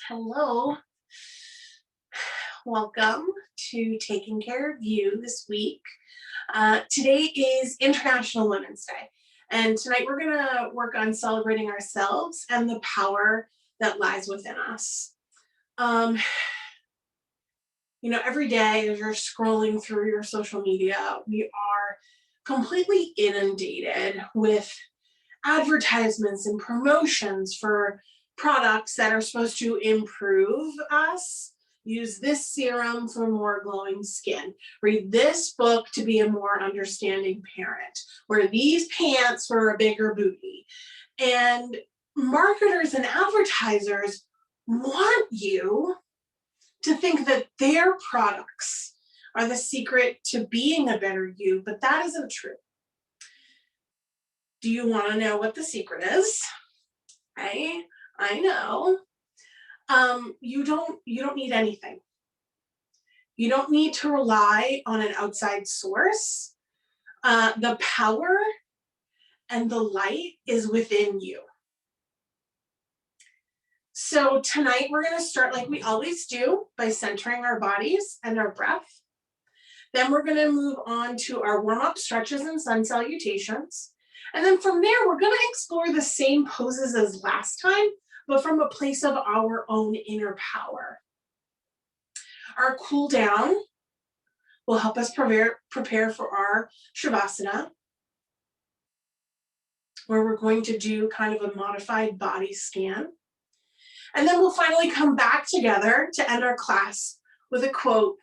Hello, welcome to Taking Care of You this week. Today is International Women's Day, and tonight we're going to work on celebrating ourselves and the power that lies within us. Every day as you're scrolling through your social media, we are completely inundated with advertisements and promotions for products that are supposed to improve us. Use this serum for more glowing skin. Read this book to be a more understanding parent. Wear these pants for a bigger booty. And marketers and advertisers want you to think that their products are the secret to being a better you, but that isn't true. Do you want to know what the secret is? I know. You don't need anything. You don't need to rely on an outside source. The power and the light is within you. So tonight we're going to start like we always do by centering our bodies and our breath. Then we're going to move on to our warm-up stretches and sun salutations. And then from there, we're going to explore the same poses as last time, but from a place of our own inner power. Our cool down will help us prepare for our Shavasana, where we're going to do kind of a modified body scan. And then we'll finally come back together to end our class with a quote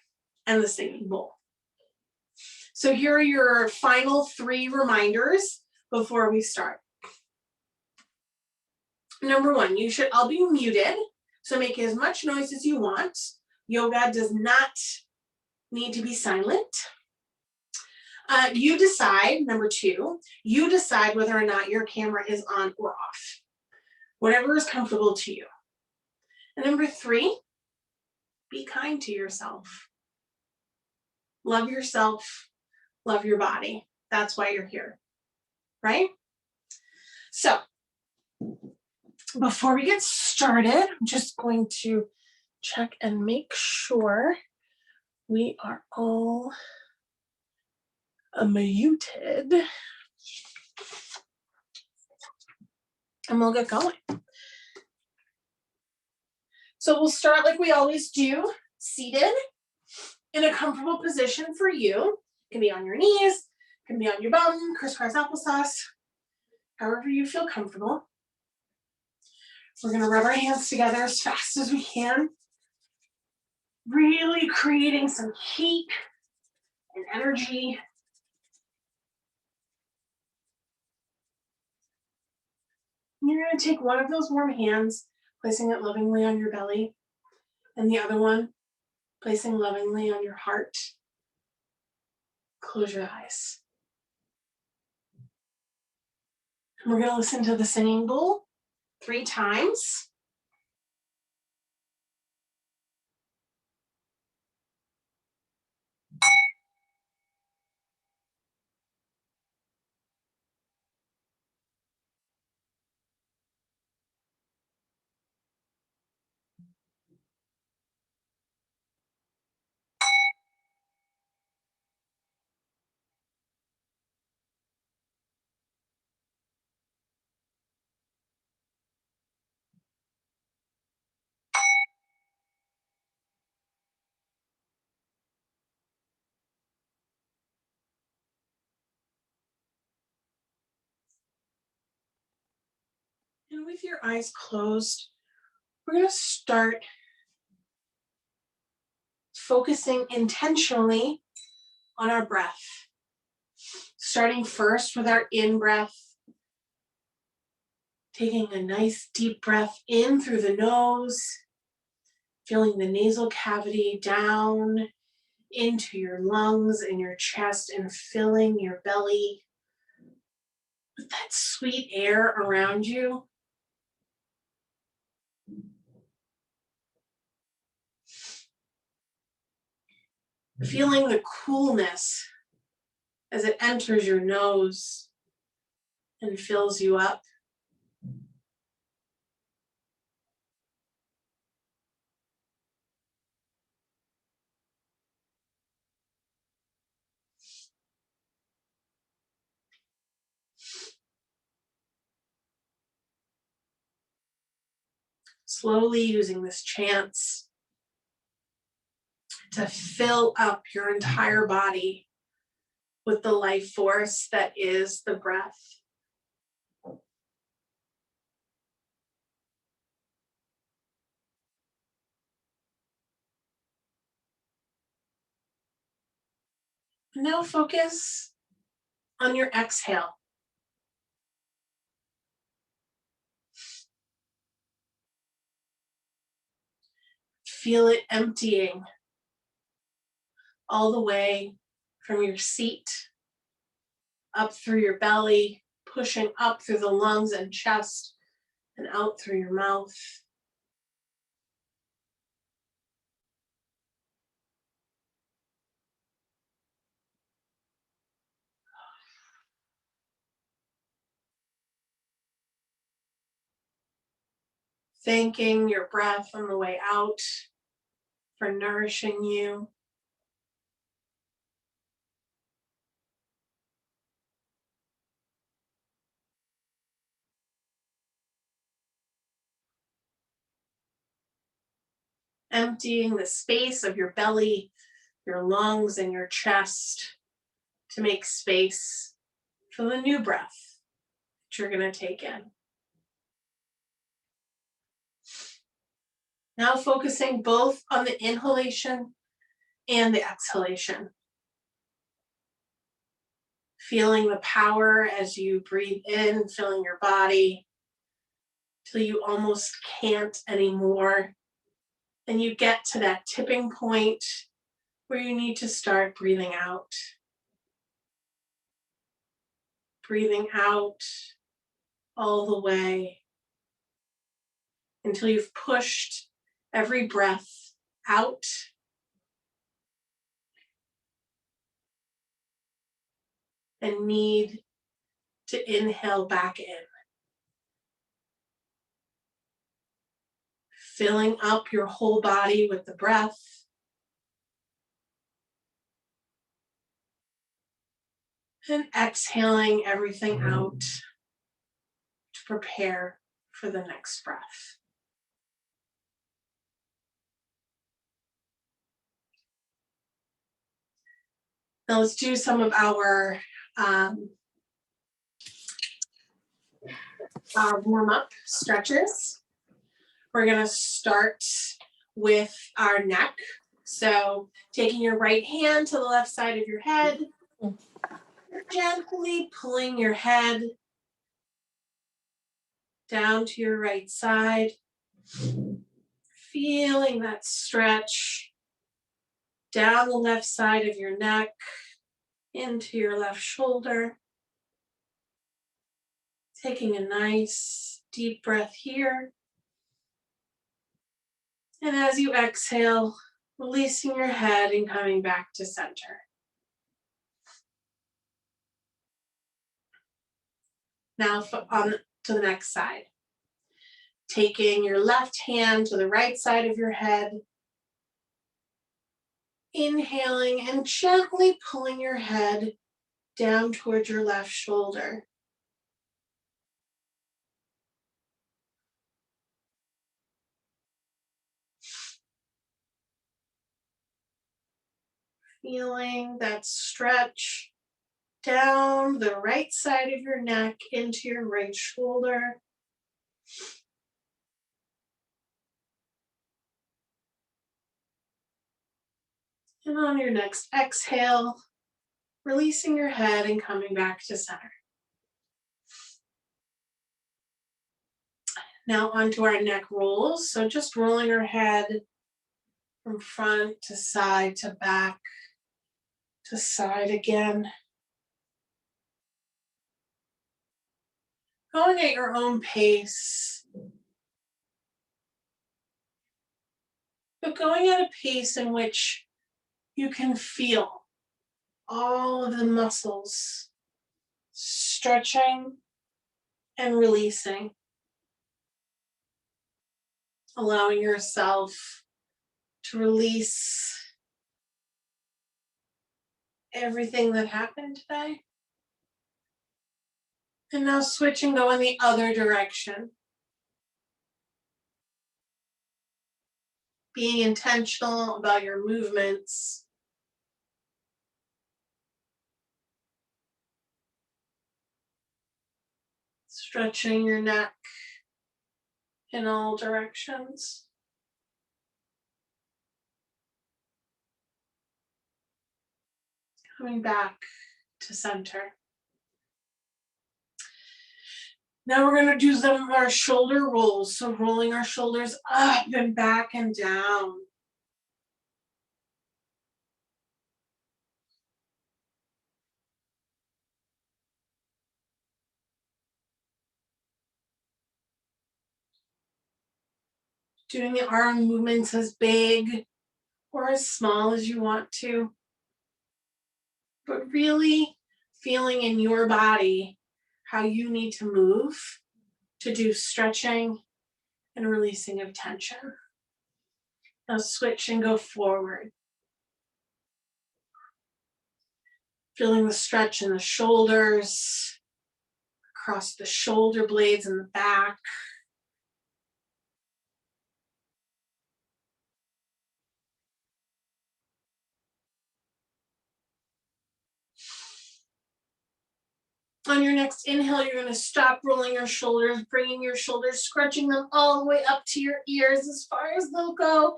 and the singing bowl. So here are your final 3 reminders before we start. Number 1, you should all be muted, so make as much noise as you want. Yoga does not need to be silent. You decide, number 2, you decide whether or not your camera is on or off. Whatever is comfortable to you. And number 3, be kind to yourself. Love yourself, love your body. That's why you're here, right? So, before we get started, I'm just going to check and make sure we are all muted. And we'll get going. So we'll start like we always do, seated in a comfortable position for you. It can be on your knees, it can be on your bum, crisscross applesauce, however you feel comfortable. We're going to rub our hands together as fast as we can, really creating some heat and energy. And you're going to take one of those warm hands, placing it lovingly on your belly, and the other one, placing lovingly on your heart. Close your eyes. And we're going to listen to the singing bowl 3 times. And with your eyes closed, we're going to start focusing intentionally on our breath. Starting first with our in-breath, taking a nice deep breath in through the nose, feeling the nasal cavity down into your lungs and your chest and filling your belly with that sweet air around you. Feeling the coolness as it enters your nose and fills you up. Slowly using this chance to fill up your entire body with the life force that is the breath. Now focus on your exhale. Feel it emptying all the way from your seat, up through your belly, pushing up through the lungs and chest, and out through your mouth. Thanking your breath on the way out for nourishing you. Emptying the space of your belly, your lungs, and your chest to make space for the new breath that you're going to take in. Now focusing both on the inhalation and the exhalation. Feeling the power as you breathe in, filling your body till you almost can't anymore. And you get to that tipping point where you need to start breathing out. Breathing out all the way until you've pushed every breath out and need to inhale back in. Filling up your whole body with the breath. And exhaling everything out to prepare for the next breath. Now let's do some of our warm-up stretches. We're going to start with our neck. So taking your right hand to the left side of your head, gently pulling your head down to your right side, feeling that stretch down the left side of your neck, into your left shoulder. Taking a nice deep breath here. And as you exhale, releasing your head and coming back to center. Now on to the next side. Taking your left hand to the right side of your head. Inhaling and gently pulling your head down towards your left shoulder. Feeling that stretch down the right side of your neck into your right shoulder. And on your next exhale, releasing your head and coming back to center. Now onto our neck rolls. So just rolling our head from front to side to back to side again. Going at your own pace, but going at a pace in which you can feel all of the muscles stretching and releasing, allowing yourself to release everything that happened today. And now switch and go in the other direction. being intentional about your movements. Stretching your neck in all directions. Coming back to center. Now we're going to do some of our shoulder rolls. So rolling our shoulders up and back and down. Doing the arm movements as big or as small as you want to. But really feeling in your body how you need to move to do stretching and releasing of tension. Now switch and go forward. Feeling the stretch in the shoulders, across the shoulder blades and the back. On your next inhale, you're going to stop rolling your shoulders, bringing your shoulders, scrunching them all the way up to your ears as far as they'll go.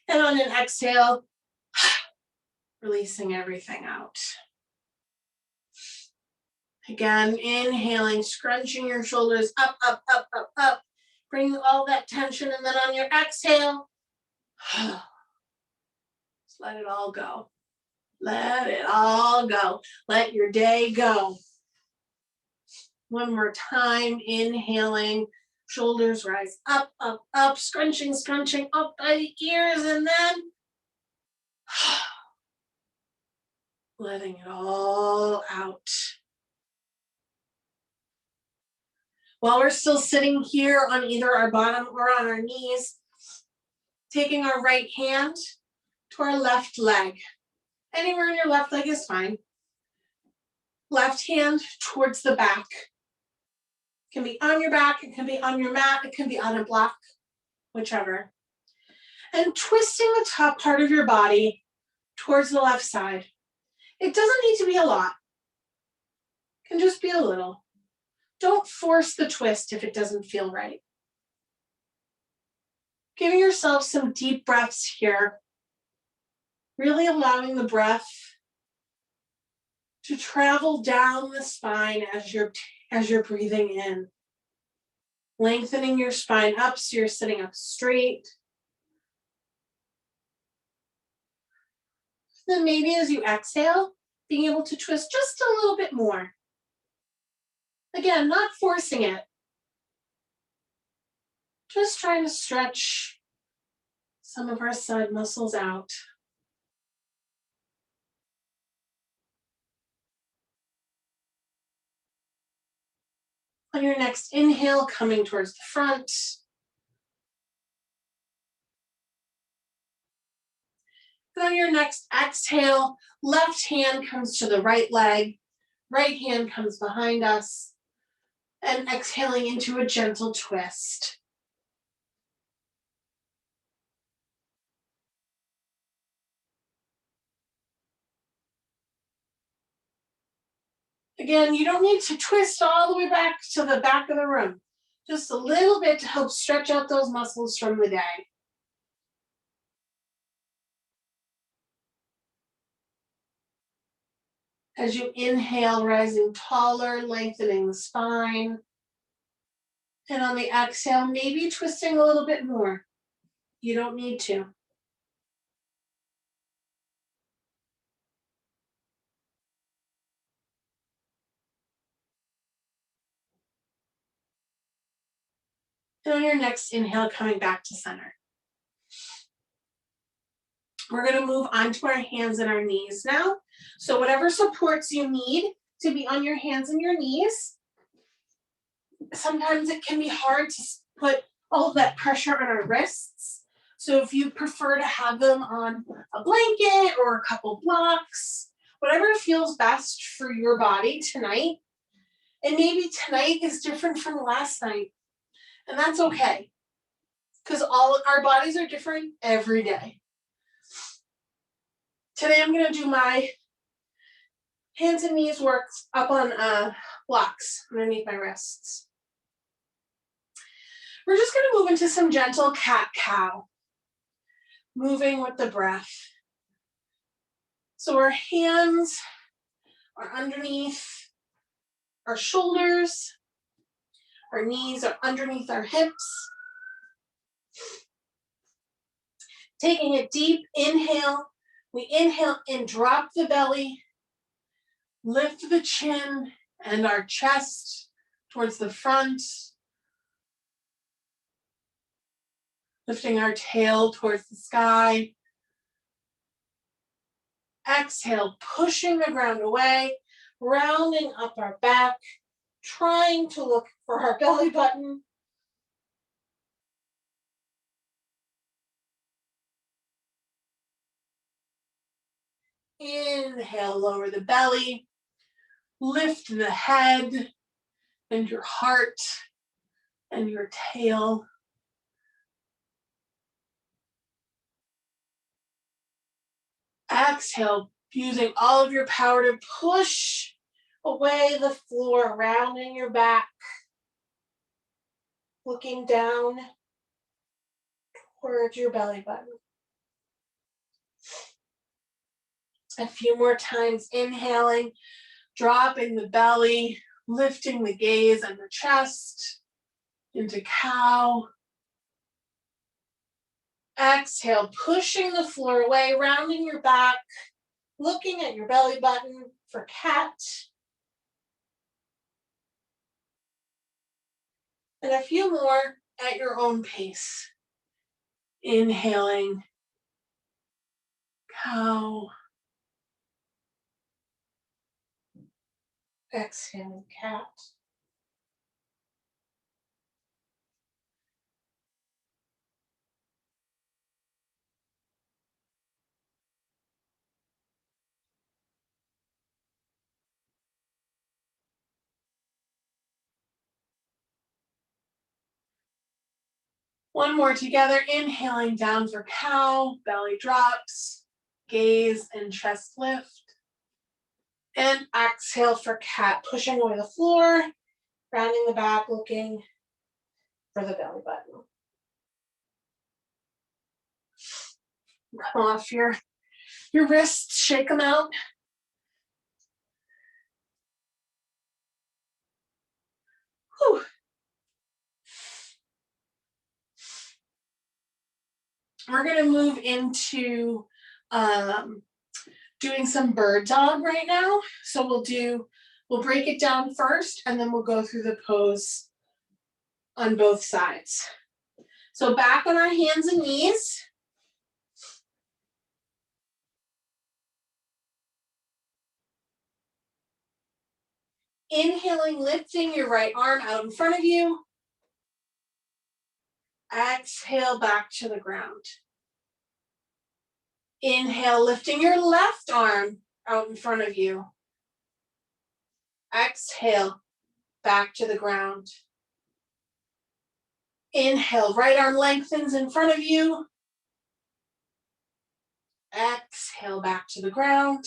And on an exhale, releasing everything out. Again, inhaling, scrunching your shoulders up, up, up, up, up, bringing all that tension. And then on your exhale, just let it all go. Let it all go. Let your day go. One more time, inhaling, shoulders rise up, up, up, scrunching, scrunching up by the ears, and then letting it all out. While we're still sitting here on either our bottom or on our knees, taking our right hand to our left leg. Anywhere in your left leg is fine. Left hand towards the back. It can be on your back, it can be on your mat, it can be on a block, whichever. And twisting the top part of your body towards the left side. It doesn't need to be a lot. It can just be a little. Don't force the twist if it doesn't feel right. Giving yourself some deep breaths here. Really allowing the breath to travel down the spine as you're breathing in. Lengthening your spine up so you're sitting up straight. Then maybe as you exhale, being able to twist just a little bit more. Again, not forcing it. Just trying to stretch some of our side muscles out. On your next inhale, coming towards the front. And on your next exhale, left hand comes to the right leg, right hand comes behind us, and exhaling into a gentle twist. Again, you don't need to twist all the way back to the back of the room. Just a little bit to help stretch out those muscles from the day. As you inhale, rising taller, lengthening the spine. And on the exhale, maybe twisting a little bit more. You don't need to. And on your next inhale, coming back to center. We're going to move onto our hands and our knees now. So whatever supports you need to be on your hands and your knees. Sometimes it can be hard to put all of that pressure on our wrists. So if you prefer to have them on a blanket or a couple blocks, whatever feels best for your body tonight. And maybe tonight is different from last night. And that's okay. because all our bodies are different every day. Today I'm going to do my hands and knees work up on blocks underneath my wrists. We're just going to move into some gentle cat-cow, moving with the breath. So our hands are underneath our shoulders, our knees are underneath our hips. Taking a deep inhale, we inhale and drop the belly, lift the chin and our chest towards the front, lifting our tail towards the sky. Exhale, pushing the ground away, rounding up our back, trying to look for our belly button. Inhale, lower the belly, lift the head and your heart and your tail. Exhale, using all of your power to push away the floor, rounding your back, looking down towards your belly button. A few more times, inhaling, dropping the belly, lifting the gaze and the chest into cow. Exhale, pushing the floor away, rounding your back, looking at your belly button for cat. And a few more at your own pace. Inhaling, cow. Exhaling, cat. One more together, inhaling down for cow, belly drops, gaze and chest lift. And exhale for cat, pushing away the floor, rounding the back, looking for the belly button. Come off your wrists, shake them out. Whew. We're gonna move into doing some bird dog right now. So we'll break it down first and then we'll go through the pose on both sides. So back on our hands and knees. Inhaling, lifting your right arm out in front of you. Exhale back to the ground. Inhale, lifting your left arm out in front of you. Exhale, back to the ground. Inhale, right arm lengthens in front of you. Exhale, back to the ground.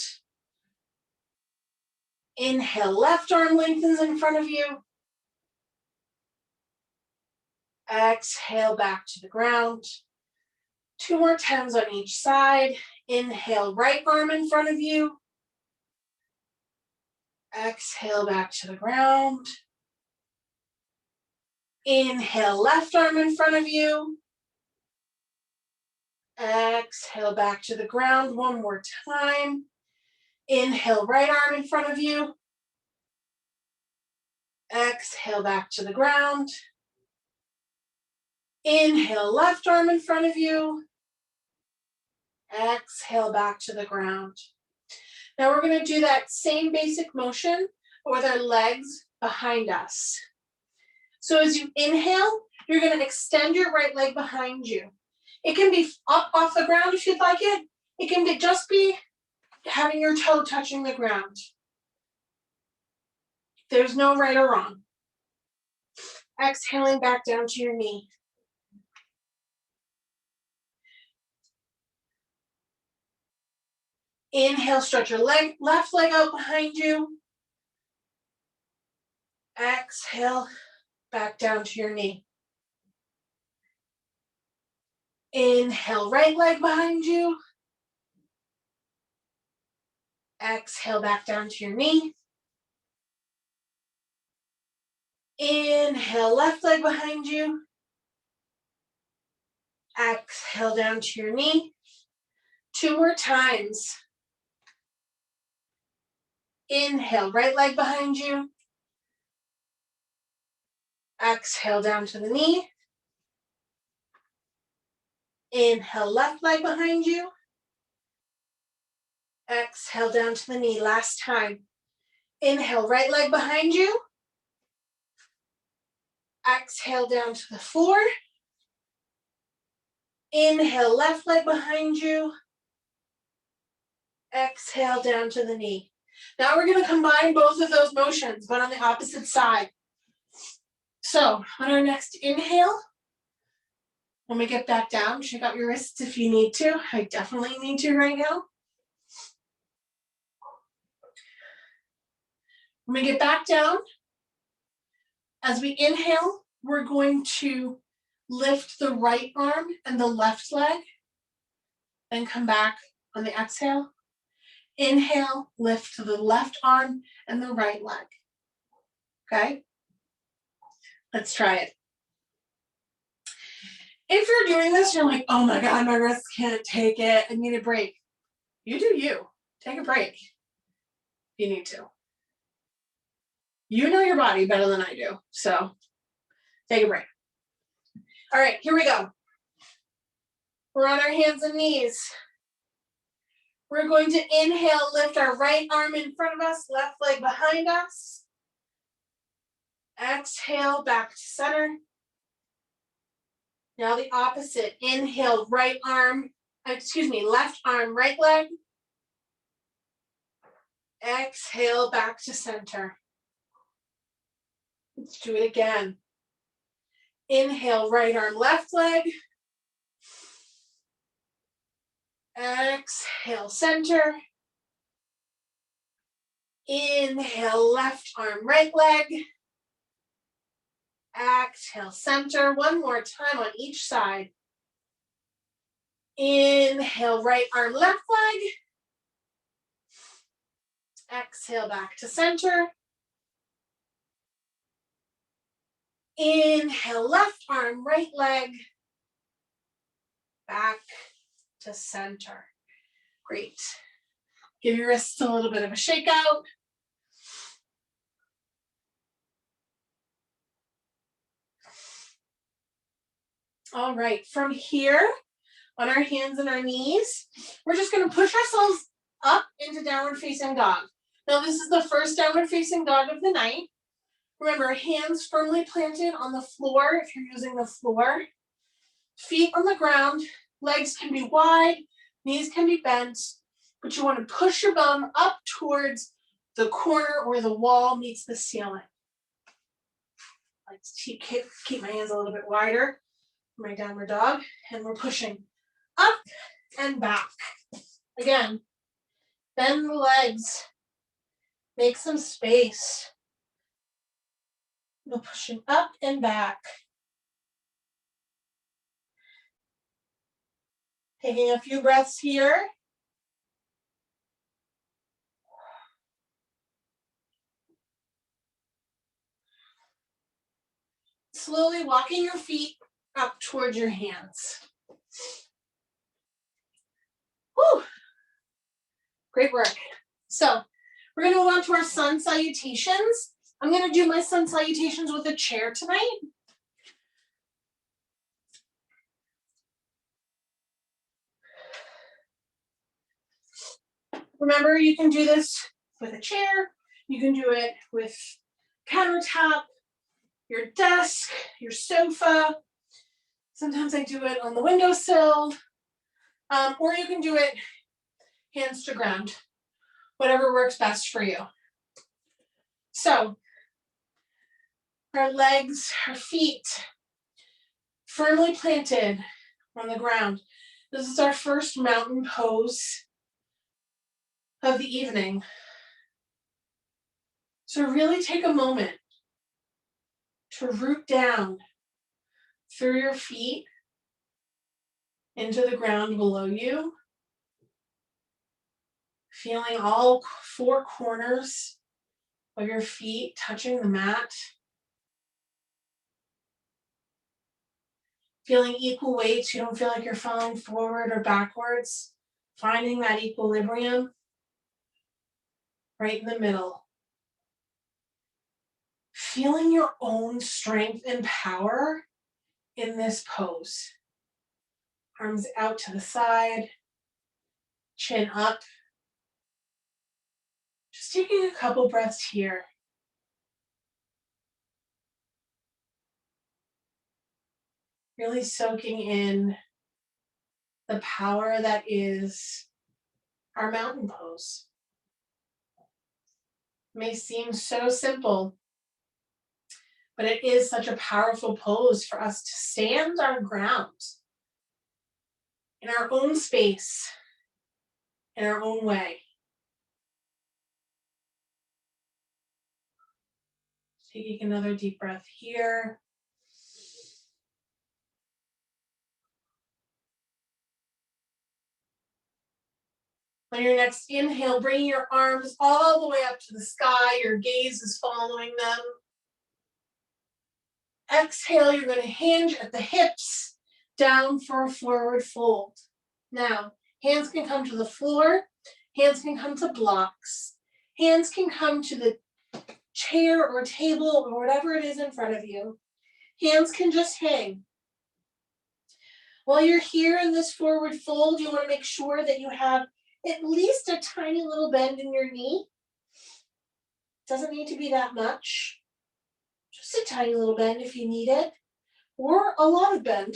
Inhale, left arm lengthens in front of you. Exhale, back to the ground. 2 more times on each side. Inhale, right arm in front of you. Exhale, back to the ground. Inhale, left arm in front of you. Exhale, back to the ground. 1 more time. Inhale, right arm in front of you. Exhale, back to the ground. Inhale, left arm in front of you. Exhale, back to the ground. Now we're going to do that same basic motion with our legs behind us. So as you inhale, you're going to extend your right leg behind you. It can be up off the ground if you'd like it. It can just be having your toe touching the ground. There's no right or wrong. Exhaling back down to your knee. Inhale, stretch your left leg out behind you. Exhale, back down to your knee. Inhale, right leg behind you. Exhale, back down to your knee. Inhale, left leg behind you. Exhale, down to your knee. 2 more times. Inhale, right leg behind you. Exhale, down to the knee. Inhale, left leg behind you. Exhale, down to the knee. Last time. Inhale, right leg behind you. Exhale, down to the floor. Inhale, left leg behind you. Exhale, down to the knee. Now we're going to combine both of those motions, but on the opposite side. So on our next inhale, when we get back down, check out your wrists if you need to. I definitely need to right now. When we get back down, as we inhale, we're going to lift the right arm and the left leg, then come back on the exhale. Inhale, lift the left arm and the right leg. Okay? Let's try it. If you're doing this, you're like, oh my God, my wrists can't take it. I need a break. You do you. Take a break. You need to. You know your body better than I do, so take a break. All right, here we go. We're on our hands and knees. We're going to inhale, lift our right arm in front of us, left leg behind us. Exhale, back to center. Now the opposite. Inhale, left arm, right leg. Exhale, back to center. Let's do it again. Inhale, right arm, left leg. Exhale, center. Inhale, left arm, right leg. Exhale, center. One more time on each side. Inhale, right arm, left leg. Exhale, back to center. Inhale, left arm, right leg. Back to center. Great. Give your wrists a little bit of a shake out. All right, from here, on our hands and our knees, we're just going to push ourselves up into downward facing dog. Now, this is the first downward facing dog of the night. Remember, hands firmly planted on the floor if you're using the floor. Feet on the ground, legs can be wide, knees can be bent, but you want to push your bum up towards the corner where the wall meets the ceiling. Let's keep my hands a little bit wider for my downward dog, and we're pushing up and back. Again, bend the legs, make some space. We're pushing up and back. Taking a few breaths here. Slowly walking your feet up towards your hands. Whew. Great work. So we're going to move on to our sun salutations. I'm going to do my sun salutations with a chair tonight. Remember, you can do this with a chair. You can do it with countertop, your desk, your sofa. Sometimes I do it on the windowsill. Or you can do it hands to ground, whatever works best for you. So, our legs, our feet, firmly planted on the ground. This is our first mountain pose. of the evening. So really take a moment to root down through your feet into the ground below you, feeling all four corners of your feet touching the mat, feeling equal weights. You don't feel like you're falling forward or backwards, finding that equilibrium right in the middle. Feeling your own strength and power in this pose. Arms out to the side, chin up. Just taking a couple breaths here. Really soaking in the power that is our mountain pose. It may seem so simple, but it is such a powerful pose for us to stand our ground in our own space, in our own way. Taking another deep breath here. On your next inhale, bring your arms all the way up to the sky. Your gaze is following them. Exhale, you're going to hinge at the hips, down for a forward fold. Now, hands can come to the floor. Hands can come to blocks. Hands can come to the chair or table or whatever it is in front of you. Hands can just hang. While you're here in this forward fold, you want to make sure that you have at least a tiny little bend in your knee. Doesn't need to be that much. Just a tiny little bend if you need it, or a lot of bend.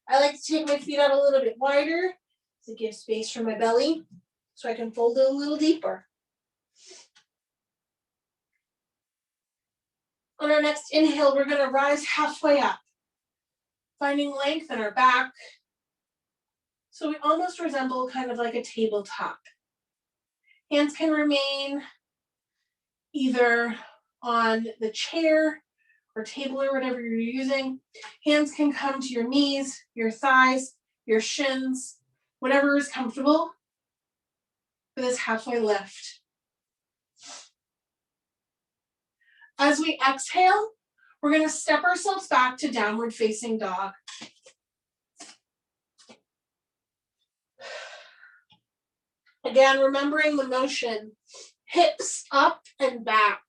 I like to take my feet out a little bit wider to give space for my belly so I can fold it a little deeper. On our next inhale, we're going to rise halfway up, finding length in our back. So we almost resemble kind of like a tabletop. Hands can remain either on the chair or table or whatever you're using. Hands can come to your knees, your thighs, your shins, whatever is comfortable for this halfway lift. As we exhale, we're going to step ourselves back to downward facing dog. Again, remembering the motion, hips up and back.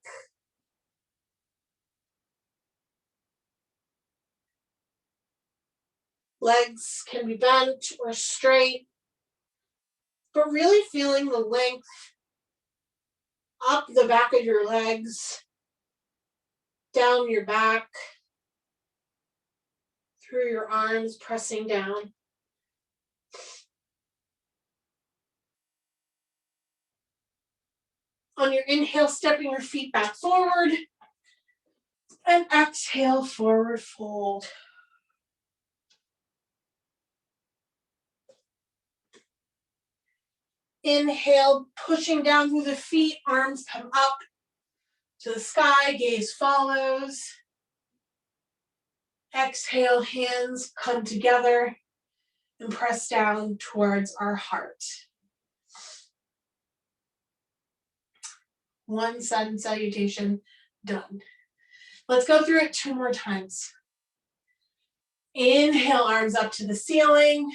Legs can be bent or straight, but really feeling the length up the back of your legs, down your back, through your arms, pressing down. On your inhale, stepping your feet back forward, and exhale, forward fold. Inhale, pushing down through the feet, arms come up to the sky, gaze follows. Exhale, hands come together and press down towards our heart. One sun salutation, done. Let's go through it 2 more times. Inhale, arms up to the ceiling.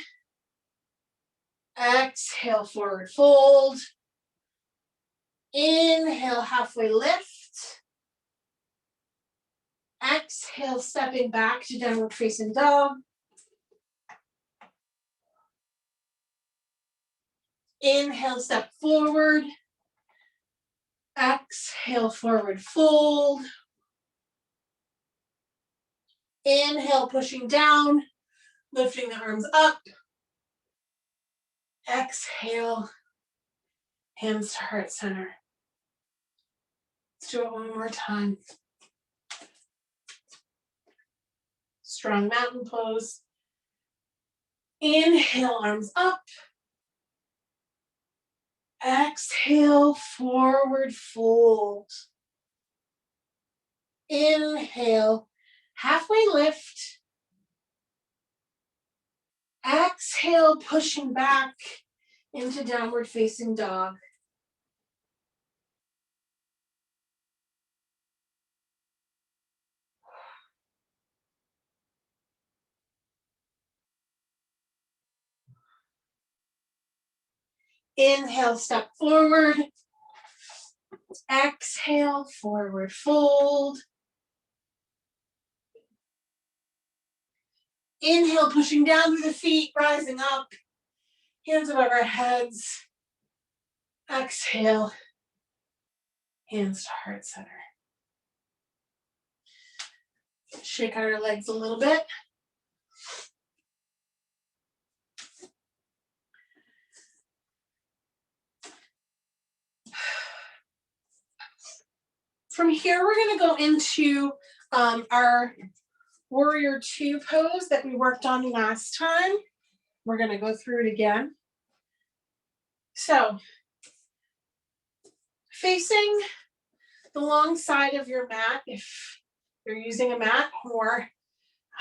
Exhale, forward fold. Inhale, halfway lift. Exhale, stepping back to downward facing dog. Inhale, step forward. Exhale, forward fold. Inhale, pushing down, lifting the arms up. Exhale, hands to heart center. Let's do it one more time. Strong mountain pose. Inhale, arms up. Exhale, forward fold. Inhale, halfway lift. Exhale, pushing back into downward facing dog. Inhale, step forward. Exhale, forward fold. Inhale, pushing down through the feet, rising up. Hands above our heads. Exhale, hands to heart center. Shake out our legs a little bit. From here, we're going to go into our Warrior Two pose that we worked on last time. We're going to go through it again. So, facing the long side of your mat, if you're using a mat or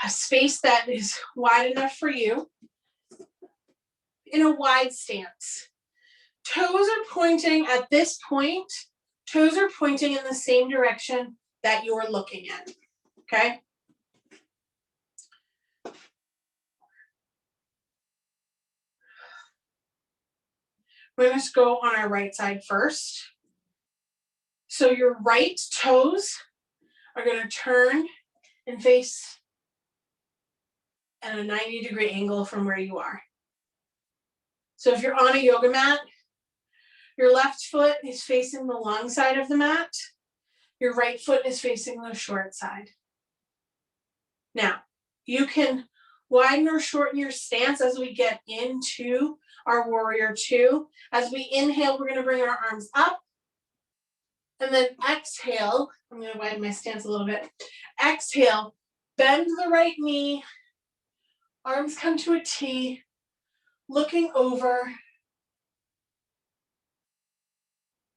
a space that is wide enough for you, in a wide stance. Toes are pointing at this point, toes are pointing in the same direction that you're looking at, okay? We're going to go on our right side first. So your right toes are going to turn and face at a 90-degree angle from where you are. So if you're on a yoga mat, your left foot is facing the long side of the mat. Your right foot is facing the short side. Now, you can widen or shorten your stance as we get into our Warrior Two. As we inhale, we're going to bring our arms up. And then exhale, I'm going to widen my stance a little bit. Exhale, bend the right knee, arms come to a T, looking over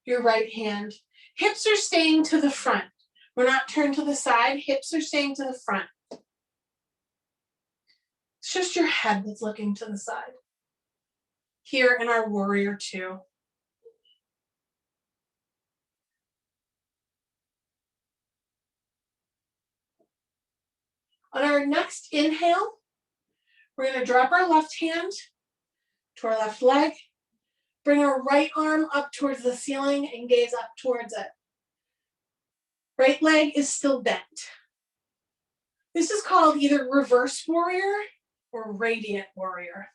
your right hand. Hips are staying to the front. We're not turned to the side, hips are staying to the front. It's just your head that's looking to the side. Here in our Warrior Two. On our next inhale, we're going to drop our left hand to our left leg, bring our right arm up towards the ceiling and gaze up towards it. Right leg is still bent. This is called either reverse warrior or radiant warrior.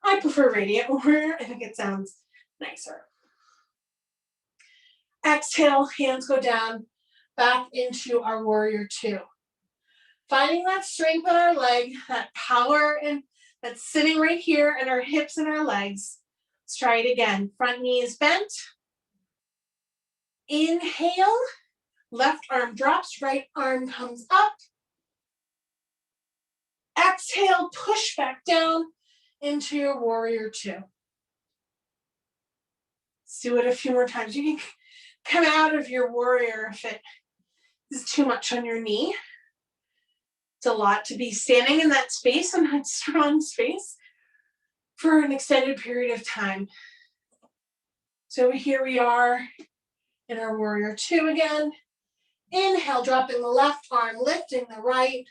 I prefer radiant warrior. I think it sounds nicer. Exhale, hands go down, back into our Warrior Two. Finding that strength in our leg, that power that's sitting right here in our hips and our legs. Let's try it again. Front knee is bent. Inhale, left arm drops, right arm comes up. Exhale, push back down into your Warrior Two. Let's do it a few more times. You can come out of your warrior if it is too much on your knee. It's a lot to be standing in that space and that strong space for an extended period of time. So here we are in our Warrior Two again. Inhale, dropping the left arm, lifting the right.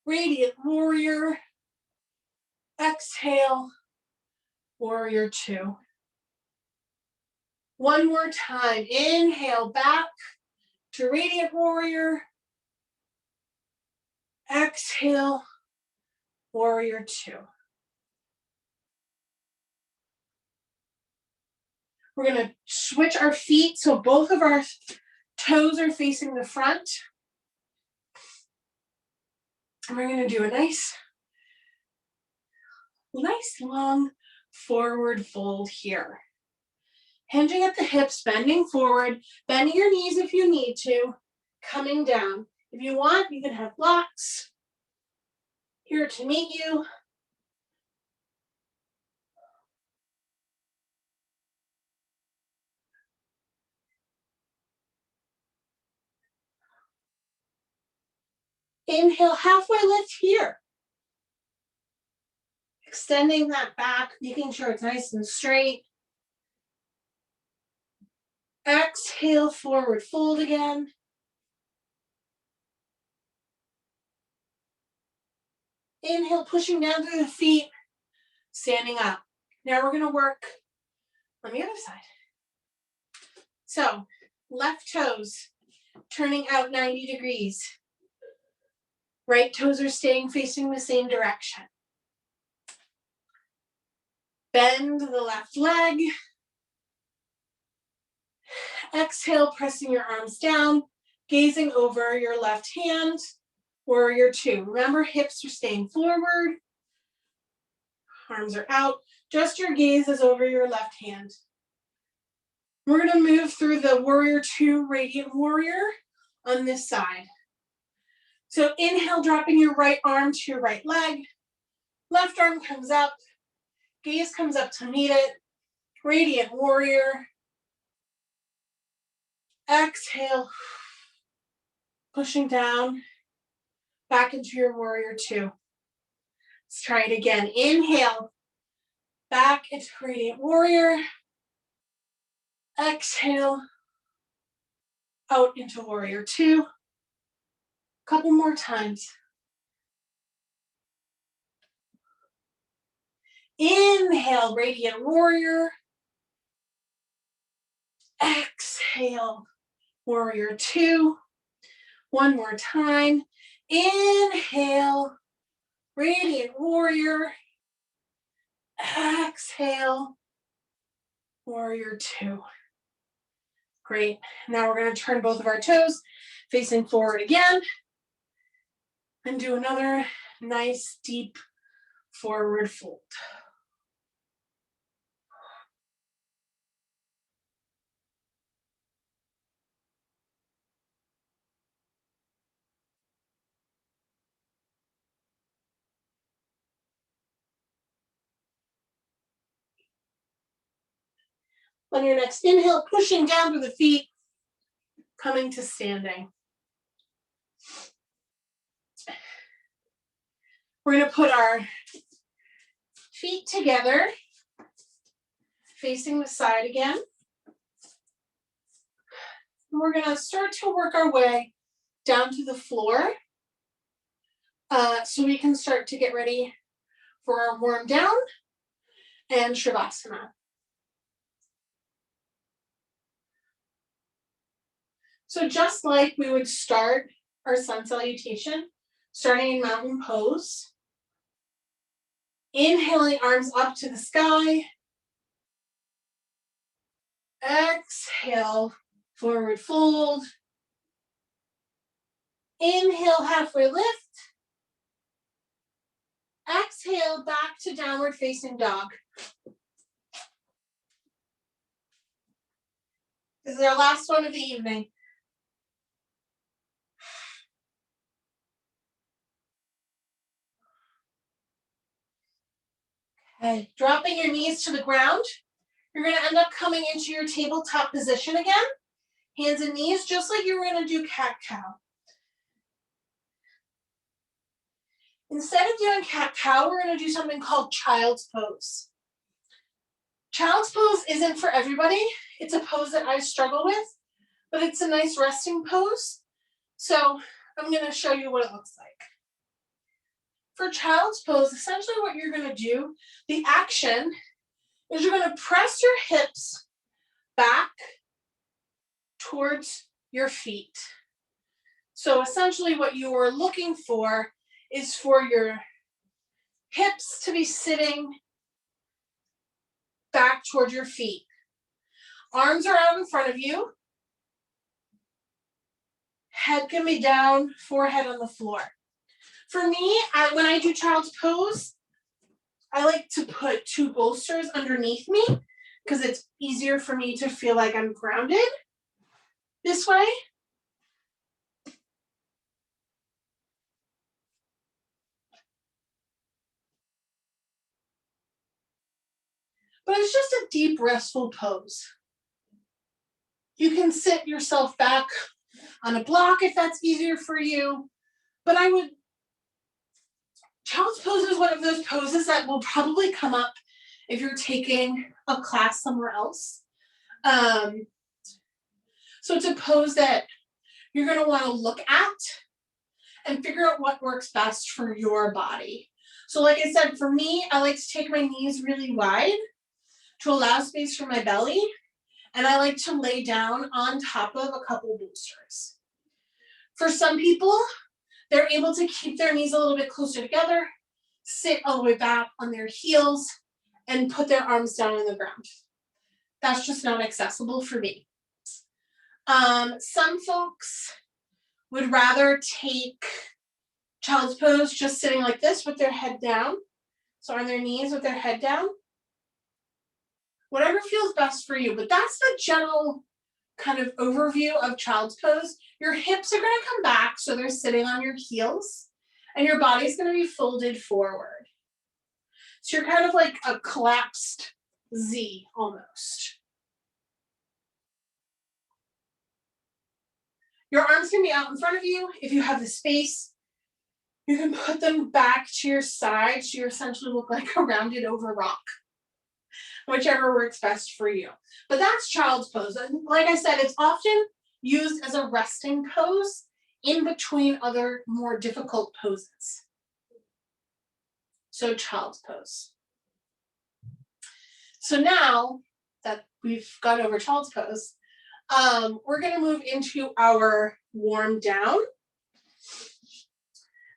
Radiant warrior. Exhale, Warrior Two. One more time. Inhale, back to radiant warrior. Exhale, Warrior Two. We're going to switch our feet so both of our toes are facing the front. And we're going to do a nice long forward fold here. Hinging at the hips, bending forward, bending your knees if you need to, coming down. If you want, you can have blocks here to meet you. Inhale, halfway lift here. Extending that back, making sure it's nice and straight. Exhale, forward fold again. Inhale, pushing down through the feet, standing up. Now we're gonna work on the other side. So, left toes turning out 90 degrees. Right toes are staying facing the same direction. Bend the left leg. Exhale, pressing your arms down, gazing over your left hand, warrior two. Remember, hips are staying forward, arms are out, just your gaze is over your left hand. We're gonna move through the warrior two, radiant warrior on this side. So inhale, dropping your right arm to your right leg, left arm comes up, gaze comes up to meet it, radiant warrior. Exhale, pushing down, back into your warrior two. Let's try it again. Inhale, back into radiant warrior. Exhale, out into warrior two. Couple more times. Inhale, radiant warrior. Exhale, warrior two. One more time. Inhale, radiant warrior. Exhale, warrior two. Great. Now we're going to turn both of our toes facing forward again and do another nice deep forward fold. On your next inhale, pushing down through the feet, coming to standing. We're going to put our feet together, facing the side again. And we're going to start to work our way down to the floor so we can start to get ready for our warm down and Shavasana. So just like we would start our sun salutation, starting in mountain pose, inhaling arms up to the sky, exhale, forward fold, inhale, halfway lift, exhale, back to downward facing dog. This is our last one of the evening. Okay, dropping your knees to the ground. You're going to end up coming into your tabletop position again. Hands and knees, just like you were going to do cat-cow. Instead of doing cat-cow, we're going to do something called child's pose. Child's pose isn't for everybody. It's a pose that I struggle with, but it's a nice resting pose. So I'm going to show you what it looks like. For child's pose, essentially what you're going to do, the action is you're going to press your hips back towards your feet. So essentially what you are looking for is for your hips to be sitting back towards your feet. Arms are out in front of you. Head can be down, forehead on the floor. For me, when I do child's pose, I like to put two bolsters underneath me because it's easier for me to feel like I'm grounded this way. But it's just a deep, restful pose. You can sit yourself back on a block if that's easier for you, But child's pose is one of those poses that will probably come up if you're taking a class somewhere else. So it's a pose that you're going to want to look at and figure out what works best for your body. So like I said, for me, I like to take my knees really wide to allow space for my belly. And I like to lay down on top of a couple bolsters. For some people, they're able to keep their knees a little bit closer together, sit all the way back on their heels, and put their arms down on the ground. That's just not accessible for me. Some folks would rather take child's pose just sitting like this with their head down. So on their knees with their head down. Whatever feels best for you, but that's the general kind of overview of child's pose. Your hips are going to come back so they're sitting on your heels, and your body's going to be folded forward. So you're kind of like a collapsed Z almost. Your arms can be out in front of you. If you have the space, you can put them back to your side so you essentially look like a rounded over rock. Whichever works best for you. But that's child's pose. And like I said, it's often used as a resting pose in between other more difficult poses. So child's pose. So now that we've gone over child's pose, we're going to move into our warm down,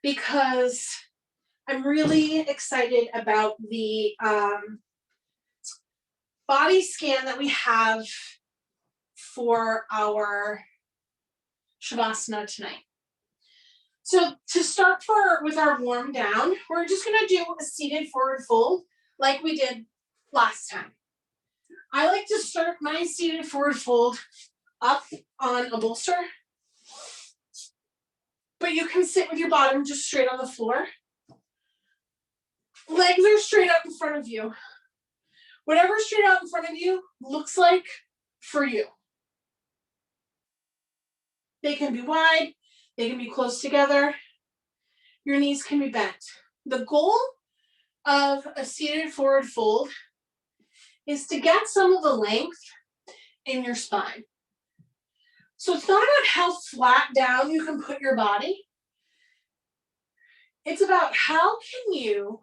because I'm really excited about the body scan that we have for our Shavasana tonight. So to start with our warm down, we're just going to do a seated forward fold like we did last time. I like to start my seated forward fold up on a bolster, but you can sit with your bottom just straight on the floor. Legs are straight out in front of you. Whatever straight out in front of you looks like for you. They can be wide, they can be close together. Your knees can be bent. The goal of a seated forward fold is to get some of the length in your spine. So it's not about how flat down you can put your body. It's about how can you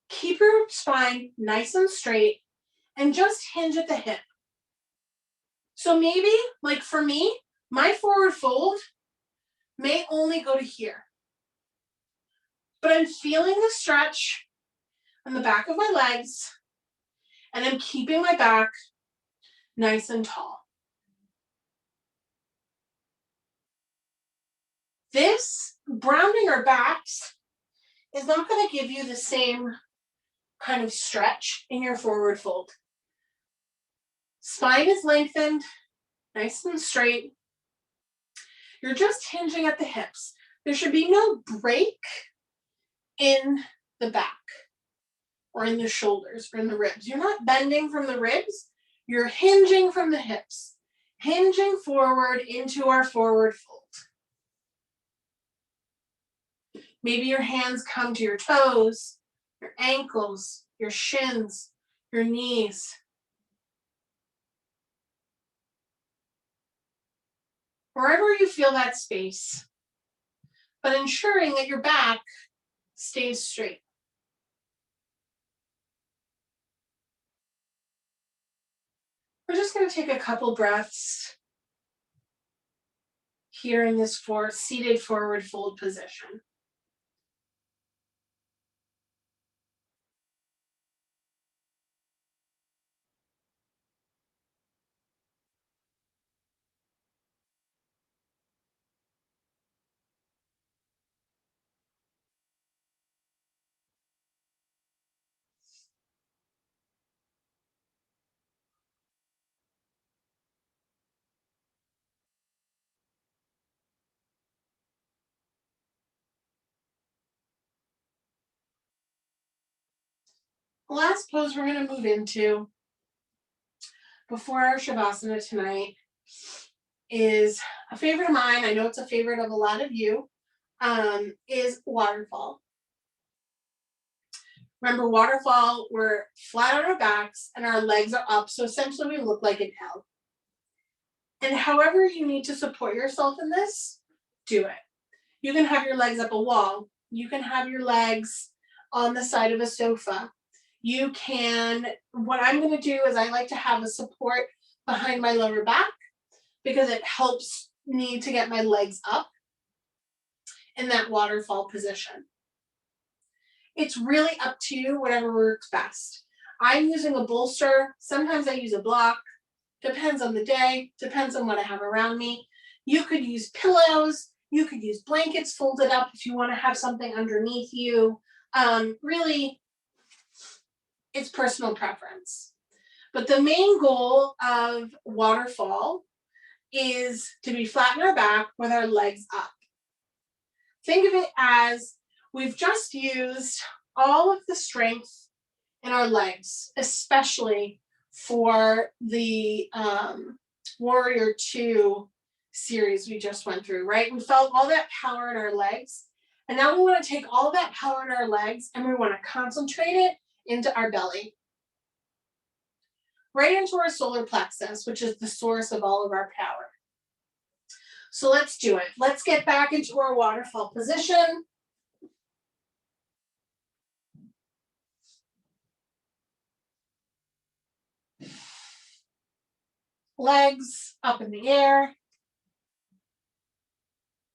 keep your spine nice and straight and just hinge at the hip. So maybe, like for me, my forward fold may only go to here. But I'm feeling the stretch on the back of my legs, and I'm keeping my back nice and tall. This grounding our backs is not going to give you the same kind of stretch in your forward fold. Spine is lengthened, nice and straight. You're just hinging at the hips. There should be no break in the back or in the shoulders or in the ribs. You're not bending from the ribs. You're hinging from the hips, hinging forward into our forward fold. Maybe your hands come to your toes, your ankles, your shins, your knees. Wherever you feel that space, but ensuring that your back stays straight. We're just going to take a couple breaths here in this seated forward fold position. The last pose we're going to move into before our Shavasana tonight is a favorite of mine. I know it's a favorite of a lot of you. is waterfall. Remember, waterfall, we're flat on our backs and our legs are up. So essentially we look like an L. And however you need to support yourself in this, do it. You can have your legs up a wall. You can have your legs on the side of a sofa. You can, what I'm going to do is I like to have a support behind my lower back because it helps me to get my legs up in that waterfall position. It's really up to you, whatever works best. I'm using a bolster. Sometimes I use a block. Depends on the day, depends on what I have around me. You could use pillows. You could use blankets folded up if you want to have something underneath you. Really, it's personal preference. But the main goal of waterfall is to be flat on our back with our legs up. Think of it as we've just used all of the strength in our legs, especially for the Warrior 2 series we just went through, right? We felt all that power in our legs. And now we want to take all that power in our legs and we want to concentrate it into our belly. Right into our solar plexus, which is the source of all of our power. So let's do it. Let's get back into our waterfall position. Legs up in the air.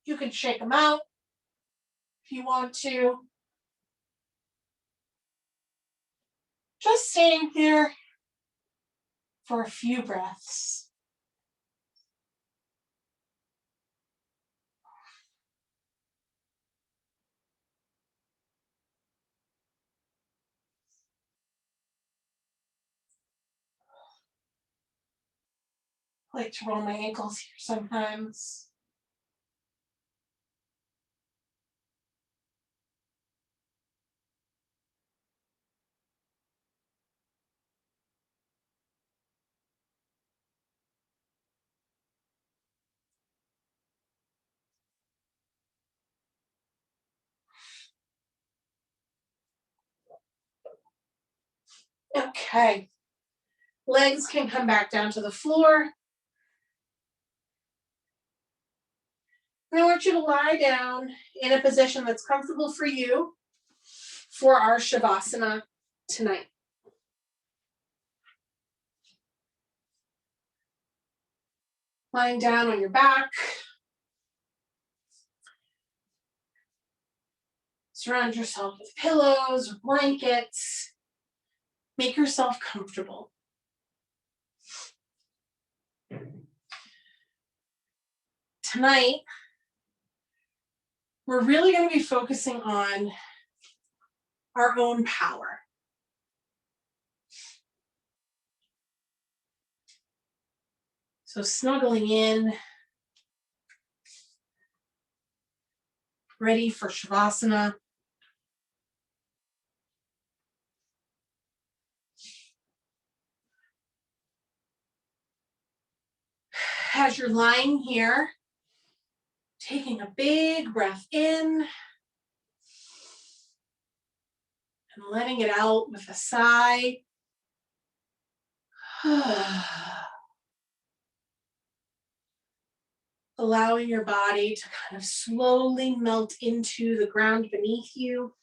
You can shake them out if you want to. Just staying here for a few breaths. I like to roll my ankles here sometimes. Okay. Legs can come back down to the floor. And I want you to lie down in a position that's comfortable for you for our Shavasana tonight. Lying down on your back. Surround yourself with pillows or blankets. Make yourself comfortable. Tonight, we're really going to be focusing on our own power. So snuggling in, ready for Shavasana. As you're lying here, taking a big breath in and letting it out with a sigh. Allowing your body to kind of slowly melt into the ground beneath you.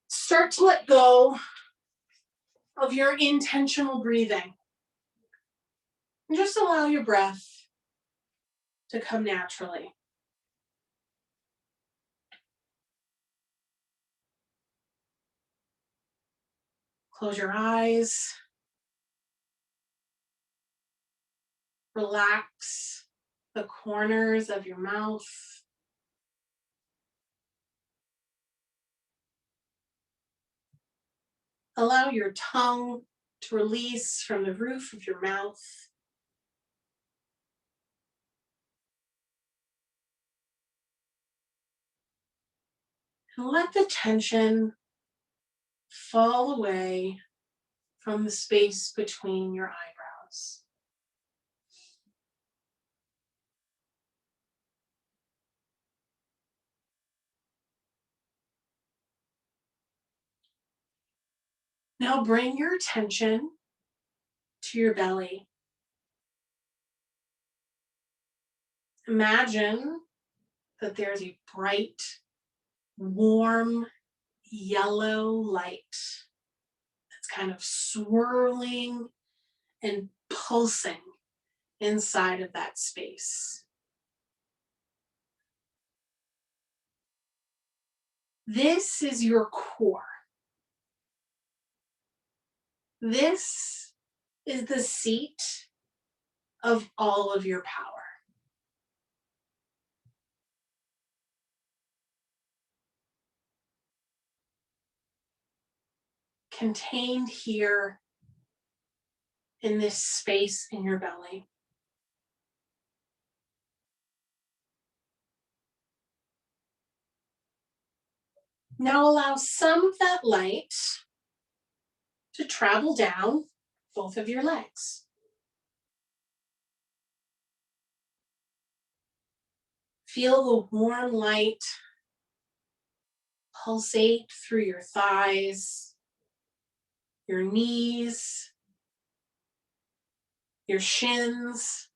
Start to let go of your intentional breathing. And just allow your breath to come naturally. Close your eyes. Relax the corners of your mouth. Allow your tongue to release from the roof of your mouth. And let the tension fall away from the space between your eyebrows. Now bring your attention to your belly. Imagine that there's a bright, warm, yellow light that's kind of swirling and pulsing inside of that space. This is your core. This is the seat of all of your power. Contained here in this space in your belly. Now allow some of that light to travel down both of your legs. Feel the warm light pulsate through your thighs, your knees, your shins,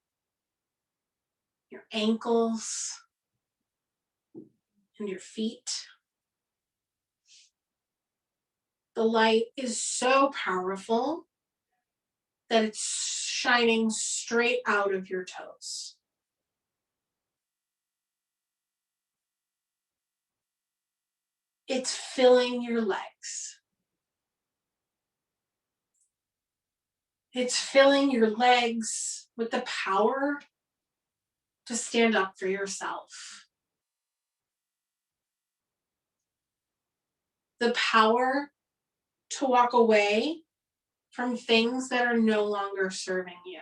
your ankles, and your feet. The light is so powerful that it's shining straight out of your toes. It's filling your legs. It's filling your legs with the power to stand up for yourself. The power to walk away from things that are no longer serving you.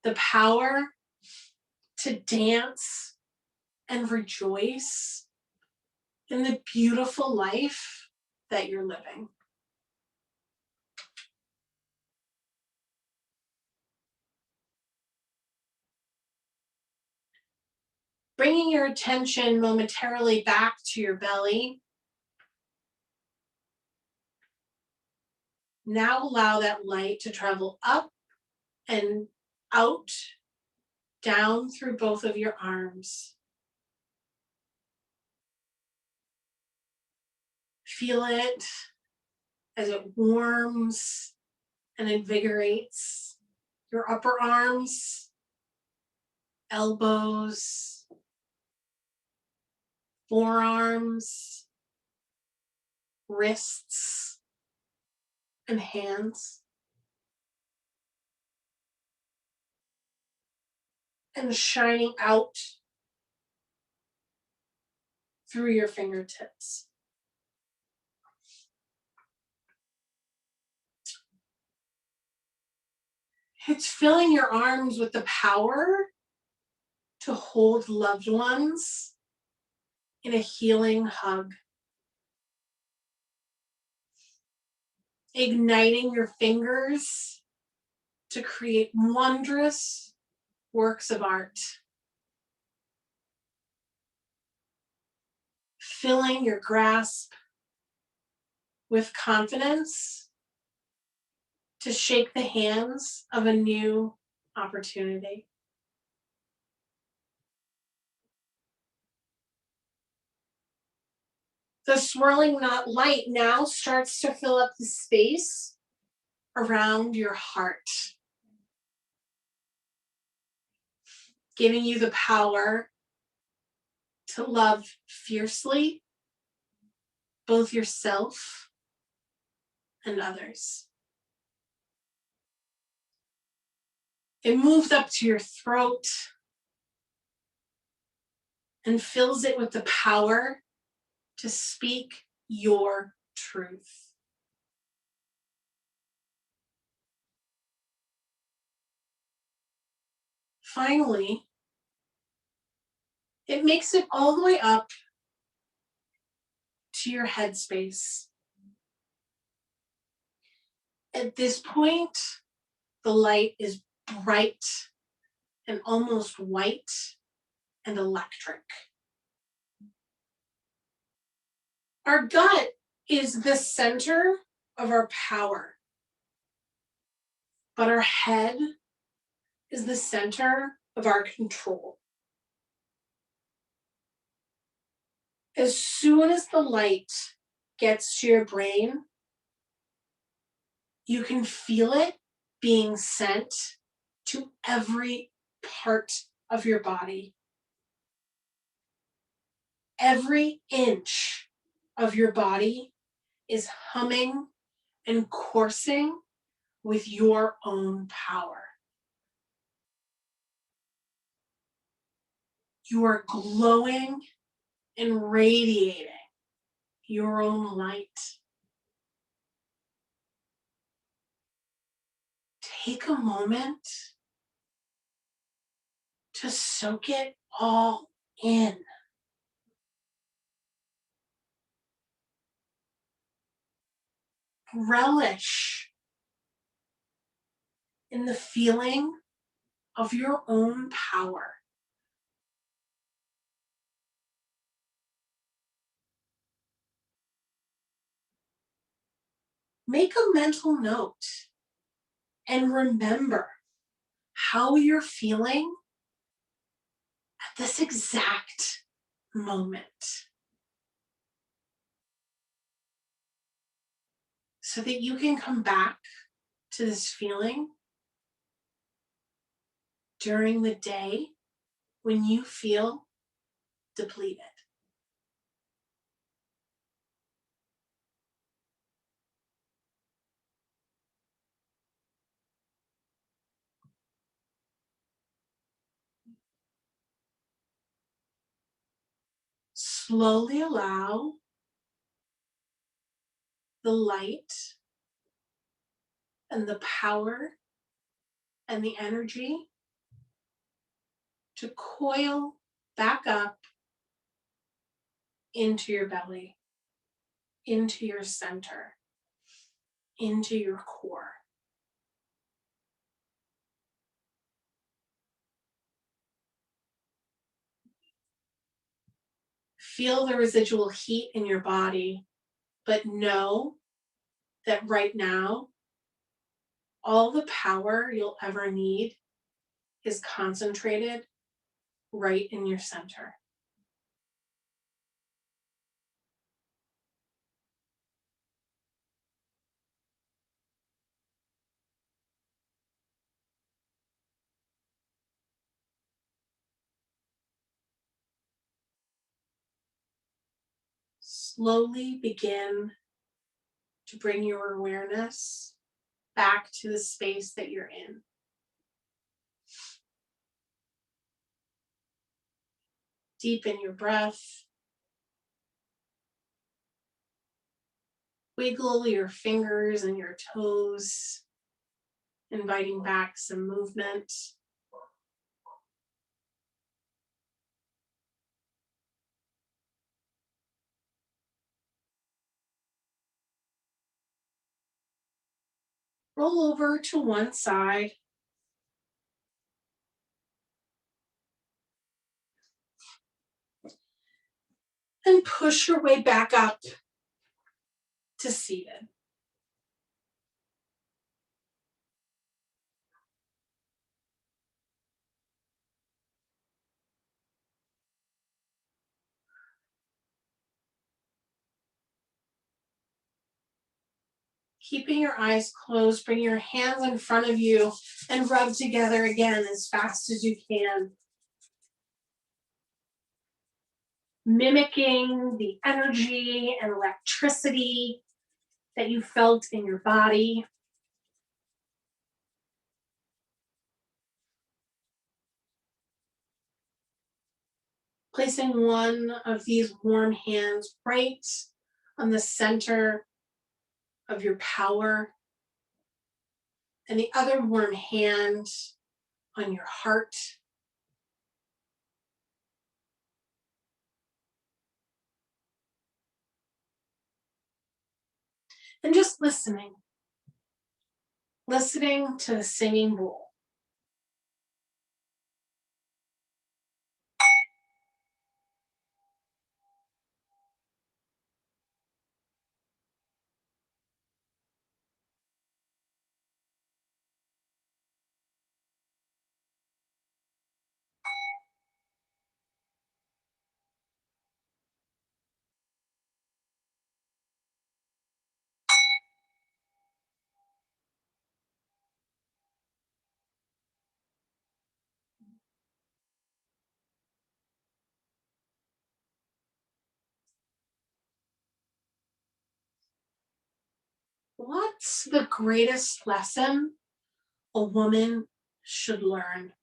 The power to dance and rejoice in the beautiful life that you're living. Bringing your attention momentarily back to your belly. Now allow that light to travel up and out, down through both of your arms. Feel it as it warms and invigorates your upper arms, elbows, forearms, wrists, and hands. And shining out through your fingertips. It's filling your arms with the power to hold loved ones in a healing hug. Igniting your fingers to create wondrous works of art. Filling your grasp with confidence to shake the hands of a new opportunity. The swirling light now starts to fill up the space around your heart, giving you the power to love fiercely, both yourself and others. It moves up to your throat and fills it with the power to speak your truth. Finally, it makes it all the way up to your headspace. At this point, the light is bright and almost white and electric. Our gut is the center of our power, but our head is the center of our control. As soon as the light gets to your brain, you can feel it being sent to every part of your body. Every inch of your body is humming and coursing with your own power. You are glowing and radiating your own light. Take a moment to soak it all in. Relish in the feeling of your own power. Make a mental note and remember how you're feeling at this exact moment so that you can come back to this feeling during the day when you feel depleted. Slowly allow the light and the power and the energy to coil back up into your belly, into your center, into your core. Feel the residual heat in your body, but know that right now, all the power you'll ever need is concentrated right in your center. Slowly begin to bring your awareness back to the space that you're in. Deepen your breath. Wiggle your fingers and your toes, inviting back some movement. Roll over to one side. And push your way back up to seated. Keeping your eyes closed, bring your hands in front of you and rub together again as fast as you can. Mimicking the energy and electricity that you felt in your body. Placing one of these warm hands right on the center of your power, and the other warm hand on your heart. And just listening to the singing bowl. What's the greatest lesson a woman should learn?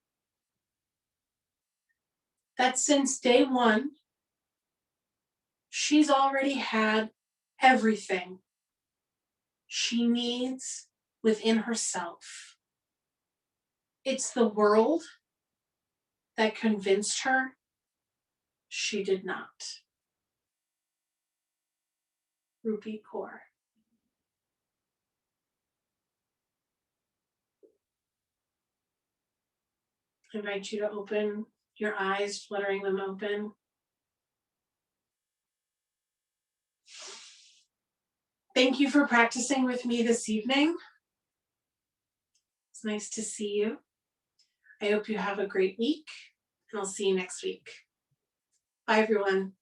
That since day one, she's already had everything she needs within herself. It's the world that convinced her she did not. Rupi Kaur. I invite you to open your eyes, fluttering them open. Thank you for practicing with me this evening. It's nice to see you. I hope you have a great week, and I'll see you next week. Bye, everyone.